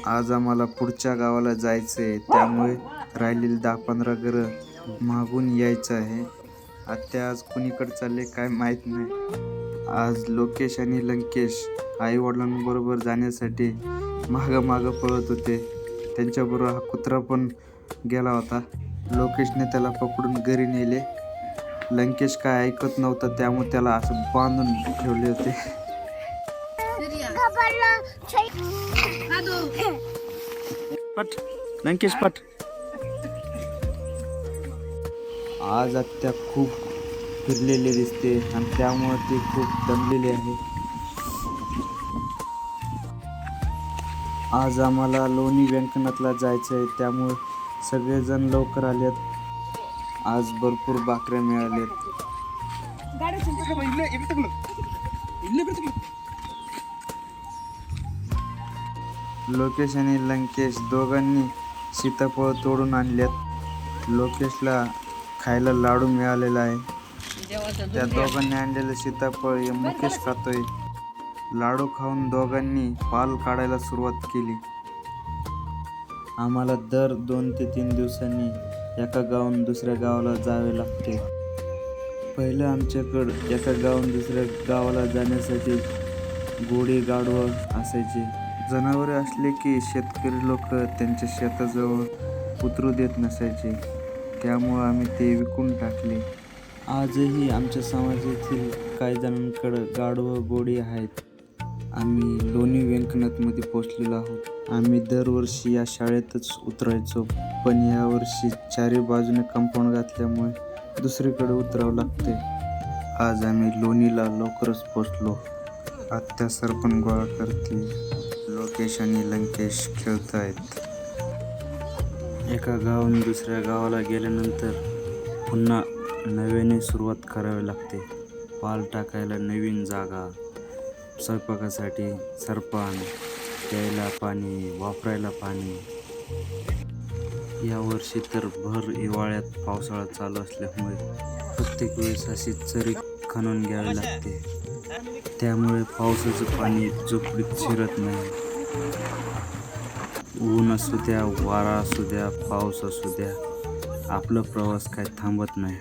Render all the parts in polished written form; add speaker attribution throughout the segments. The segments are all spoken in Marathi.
Speaker 1: आज आम्हाला पुढच्या गावाला जायचं आहे, त्यामुळे राहिलेली 10-15 घरं मागून यायचं आहे. आत्या आज कुणीकडे चालले काय माहीत नाही. आज लोकेश आणि लंकेश आईवडिलांबरोबर जाण्यासाठी मागं पळत होते. त्यांच्याबरोबर हा कुत्रा पण गेला होता. लोकेशने त्याला पकडून घरी नेले. लंकेश काय ऐकत नव्हता, त्यामुळे त्याला असं बांधून ठेवले होते. पट लंकेश पट. आज आत्या खूप फिरलेले दिसते आणि त्यामुळे ती खूप दमलेली आहे. आज आम्हाला लोणी व्यंकनाथला जायचं आहे, त्यामुळे सगळेजण लवकर आलेत. आज भरपूर भाकऱ्या मिळाल्यात. लोकेश आणि लंकेश दोघांनी सीताफळ तोडून आणल्यात. लोकेशला खायला लाडू मिळालेला आहे. त्या दोघांनी आणलेलं सीताफळ हे मुकेश खातोय. लाडू खाऊन दोघांनी पाल काढायला सुरुवात केली. आम्हाला दर 2 ते 3 दिवसांनी एका गावाहून दुसऱ्या गावाला जावे लागते. पहिलं आमच्याकडं एका गावाहून दुसऱ्या गावाला जाण्यासाठी घोडे गाढवं असायचे. जनावरे असले की शेतकरी लोक त्यांच्या शेताजवळ उतरू देत नसायचे, त्यामुळं आम्ही ते विकून टाकले. आजही आमच्या समाजातील काही जणांकडं गाढवं घोडे आहेत. आम्ही लोणी व्यंकनाथमध्ये पोचलेलो आहोत. आम्ही दरवर्षी या शाळेतच उतरायचो, पण यावर्षी चारी बाजूने कंपाऊंड घातल्यामुळे दुसरीकडे उतरावं लागते. आज आम्ही लोणीला लवकरच पोचलो. आत्या सरपण गोळा करते. लोकेश आणि लंकेश खेळत आहेत. एका गावाहून दुसऱ्या गावाला गेल्यानंतर पुन्हा नव्याने सुरुवात करावी लागते. पाल टाकायला नवीन जागा, स्वयंपाकासाठी सरपण, प्यायला पाणी, वापरायला पाणी. यावर्षी तर भर हिवाळ्यात पावसाळा चालू असल्यामुळे प्रत्येक वेळेस अशी चरी खणून घ्यावी लागते. त्यामुळे पावसाचं पाणी झोपडीत शिरत नाही. ऊन असू द्या, वारा असू द्या, पाऊस असू द्या, आपला प्रवास काय थांबत नाही.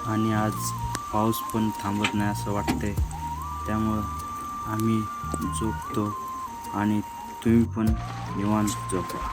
Speaker 1: आणि आज पाऊस पण थांबत नाही असं वाटतंय. त्यामुळं आम्ही झोपतो आणि तुम्ही पण निवांत झोपा.